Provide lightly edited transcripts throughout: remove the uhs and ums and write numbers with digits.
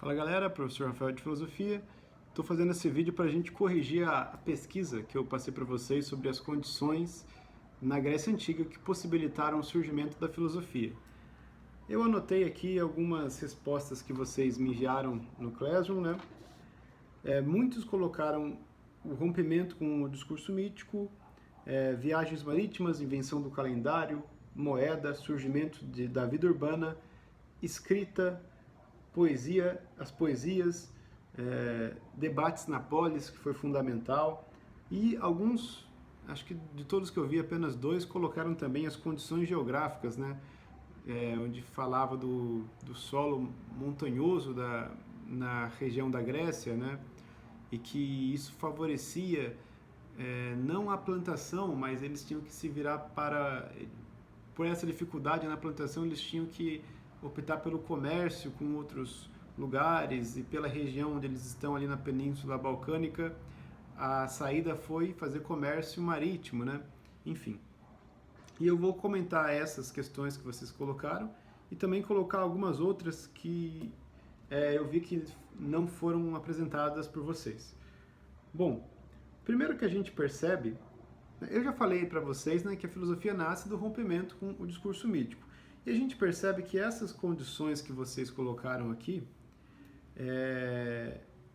Fala galera, professor Rafael de Filosofia. Estou fazendo esse vídeo para a gente corrigir a pesquisa que eu passei para vocês sobre as condições na Grécia Antiga que possibilitaram o surgimento da filosofia. Eu anotei aqui algumas respostas que vocês me enviaram no Classroom, né? Muitos colocaram o rompimento com o discurso mítico, viagens marítimas, invenção do calendário, moeda, surgimento da vida urbana, escrita, poesia, as poesias, debates na polis, que foi fundamental, e alguns, acho que de todos que eu vi, apenas dois colocaram também as condições geográficas, né? Onde falava do solo montanhoso na região da Grécia, né? E que isso favorecia não a plantação, mas eles tinham que se virar por essa dificuldade na plantação, eles tinham que optar pelo comércio com outros lugares, e pela região onde eles estão ali na Península Balcânica, a saída foi fazer comércio marítimo, né? Enfim. E eu vou comentar essas questões que vocês colocaram e também colocar algumas outras que eu vi que não foram apresentadas por vocês. Bom, primeiro que a gente percebe, eu já falei para vocês, né, que a filosofia nasce do rompimento com o discurso mítico. E a gente percebe que essas condições que vocês colocaram aqui,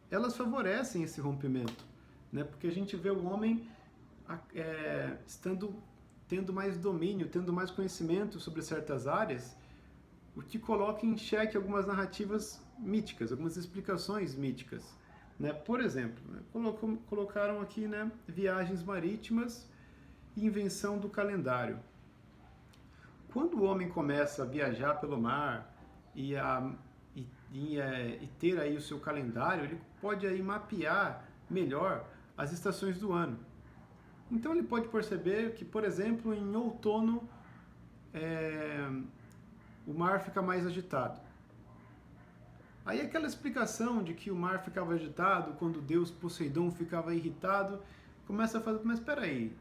elas favorecem esse rompimento, né? Porque a gente vê o homem tendo mais domínio, tendo mais conhecimento sobre certas áreas, o que coloca em xeque algumas narrativas míticas, algumas explicações míticas, né? Por exemplo, né, colocaram aqui, né, viagens marítimas e invenção do calendário. Quando o homem começa a viajar pelo mar e ter aí o seu calendário, ele pode aí mapear melhor as estações do ano. Então ele pode perceber que, por exemplo, em outono o mar fica mais agitado. Aí aquela explicação de que o mar ficava agitado quando Deus Poseidon ficava irritado, começa a fazer, mas espera aí,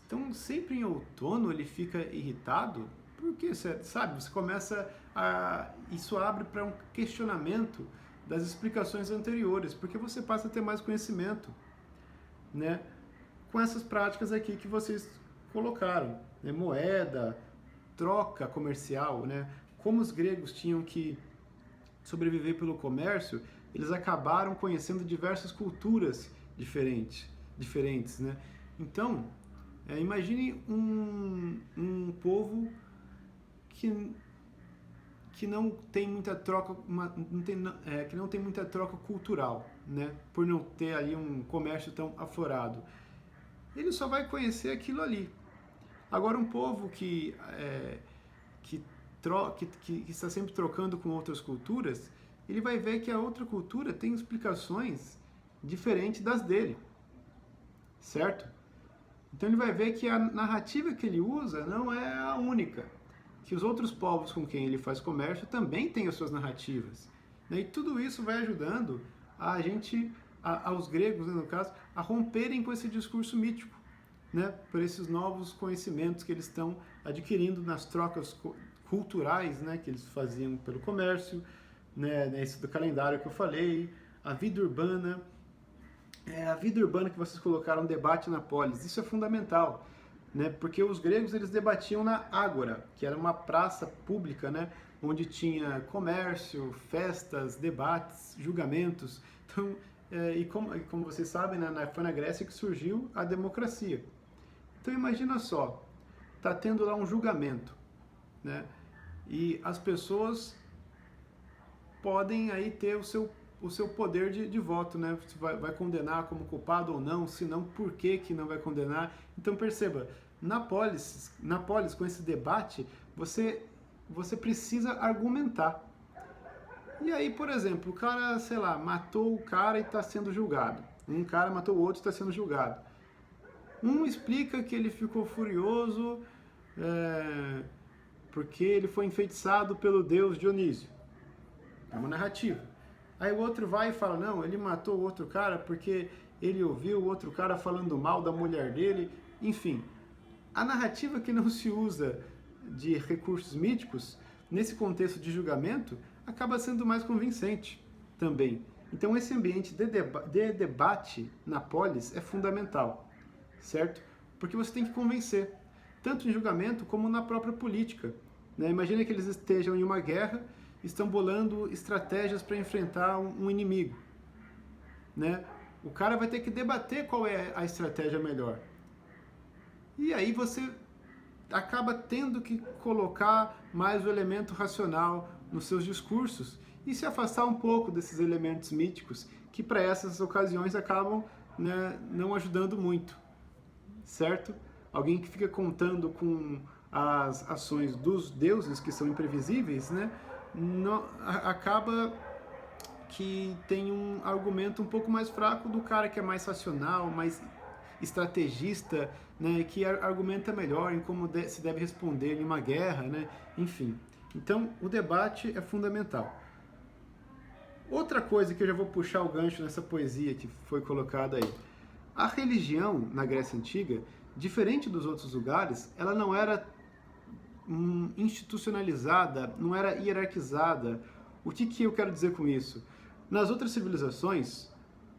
então sempre em outono ele fica irritado? Porque, sabe, você começa isso abre para um questionamento das explicações anteriores, porque você passa a ter mais conhecimento, né, com essas práticas aqui que vocês colocaram, né, moeda, troca comercial, né, como os gregos tinham que sobreviver pelo comércio, eles acabaram conhecendo diversas culturas diferentes, né? Então, imagine um povo que não tem muita troca, que não tem muita troca cultural, né? Por não ter ali um comércio tão aflorado. Ele só vai conhecer aquilo ali. Agora, um povo que está sempre trocando com outras culturas, ele vai ver que a outra cultura tem explicações diferentes das dele, certo? Então ele vai ver que a narrativa que ele usa não é a única, que os outros povos com quem ele faz comércio também têm as suas narrativas, né? E tudo isso vai ajudando aos gregos, né, no caso, a romperem com esse discurso mítico, né, por esses novos conhecimentos que eles estão adquirindo nas trocas culturais, né, que eles faziam pelo comércio, né, esse do calendário que eu falei, a vida urbana que vocês colocaram, debate na polis, isso é fundamental, né, porque os gregos eles debatiam na ágora, que era uma praça pública, né, onde tinha comércio, festas, debates, julgamentos. Então, como vocês sabem, né, foi na Grécia que surgiu a democracia. Então imagina só, está tendo lá um julgamento, né, e as pessoas podem aí ter o seu poder de voto, né? Se vai condenar como culpado ou não, se não, por que não vai condenar. Então perceba, na polis, com esse debate, você precisa argumentar. E aí, por exemplo, o cara, sei lá, matou o cara e está sendo julgado. Um cara matou o outro e está sendo julgado. Um explica que ele ficou furioso porque ele foi enfeitiçado pelo deus Dionísio. É uma narrativa. Aí o outro vai e fala, não, ele matou o outro cara porque ele ouviu o outro cara falando mal da mulher dele. Enfim, a narrativa que não se usa de recursos míticos, nesse contexto de julgamento, acaba sendo mais convincente. também. Então esse ambiente de debate na polis é fundamental, certo? Porque você tem que convencer, tanto em julgamento como na própria política. Né? Imagina que eles estejam em uma guerra, estão bolando estratégias para enfrentar um inimigo. Né? O cara vai ter que debater qual é a estratégia melhor. E aí você acaba tendo que colocar mais o elemento racional nos seus discursos e se afastar um pouco desses elementos míticos que para essas ocasiões acabam, né, não ajudando muito, certo? Alguém que fica contando com as ações dos deuses que são imprevisíveis, né, acaba que tem um argumento um pouco mais fraco do cara que é mais racional, mais estrategista, né, que argumenta melhor em como se deve responder em uma guerra, né, enfim. Então, o debate é fundamental. Outra coisa que eu já vou puxar o gancho nessa poesia que foi colocada aí. A religião na Grécia Antiga, diferente dos outros lugares, ela não era institucionalizada, não era hierarquizada. O que eu quero dizer com isso? Nas outras civilizações,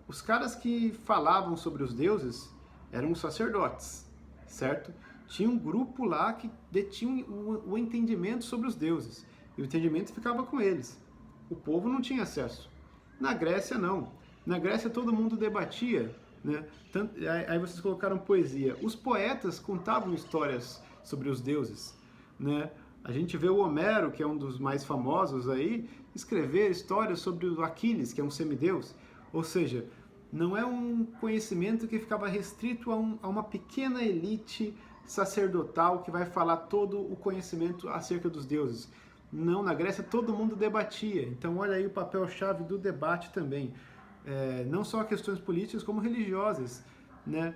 os caras que falavam sobre os deuses eram os sacerdotes, certo? Tinha um grupo lá que detinha o entendimento sobre os deuses, e o entendimento ficava com eles. O povo não tinha acesso. Na Grécia, não. Na Grécia, todo mundo debatia, né? Aí vocês colocaram poesia. Os poetas contavam histórias sobre os deuses, né? A gente vê o Homero, que é um dos mais famosos aí, escrever histórias sobre o Aquiles, que é um semideus. Ou seja, não é um conhecimento que ficava restrito a uma pequena elite sacerdotal que vai falar todo o conhecimento acerca dos deuses. Não, na Grécia todo mundo debatia. Então olha aí o papel-chave do debate também. Não só questões políticas, como religiosas, né?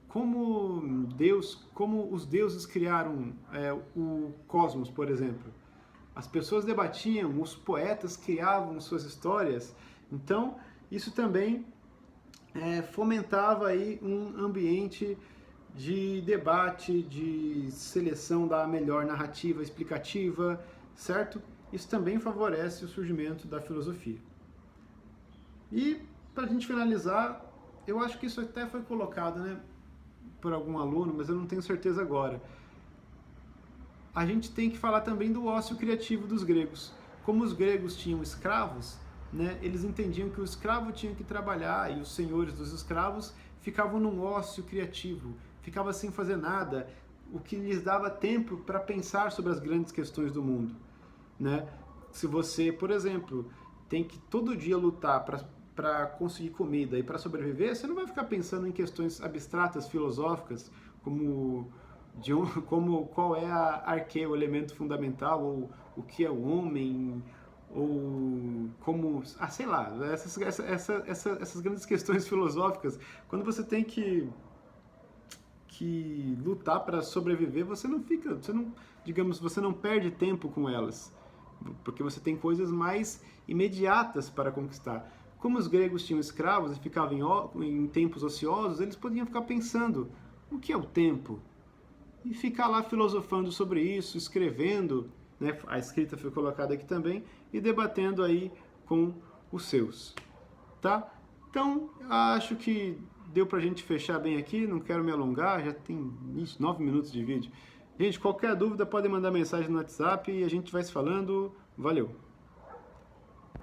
Como os deuses criaram o cosmos, por exemplo. As pessoas debatiam, os poetas criavam suas histórias. Então, isso também fomentava aí um ambiente de debate, de seleção da melhor narrativa explicativa, certo? Isso também favorece o surgimento da filosofia. E, para a gente finalizar, eu acho que isso até foi colocado, né, por algum aluno, mas eu não tenho certeza agora. A gente tem que falar também do ócio criativo dos gregos. Como os gregos tinham escravos, né, eles entendiam que o escravo tinha que trabalhar e os senhores dos escravos ficavam num ócio criativo, ficavam sem fazer nada, o que lhes dava tempo para pensar sobre as grandes questões do mundo. Né? Se você, por exemplo, tem que todo dia lutar para conseguir comida e para sobreviver, você não vai ficar pensando em questões abstratas, filosóficas, como qual é a arquê, o elemento fundamental, ou o que é o homem, ou como, sei lá, essas grandes questões filosóficas. Quando você tem que lutar para sobreviver, você não perde tempo com elas, porque você tem coisas mais imediatas para conquistar. Como os gregos tinham escravos e ficavam em tempos ociosos, eles podiam ficar pensando, o que é o tempo? E ficar lá filosofando sobre isso, escrevendo, né? A escrita foi colocada aqui também, e debatendo aí com os seus. Tá? Então, acho que deu pra gente fechar bem aqui, não quero me alongar, já tem 9 minutos de vídeo. Gente, qualquer dúvida pode mandar mensagem no WhatsApp e a gente vai se falando. Valeu!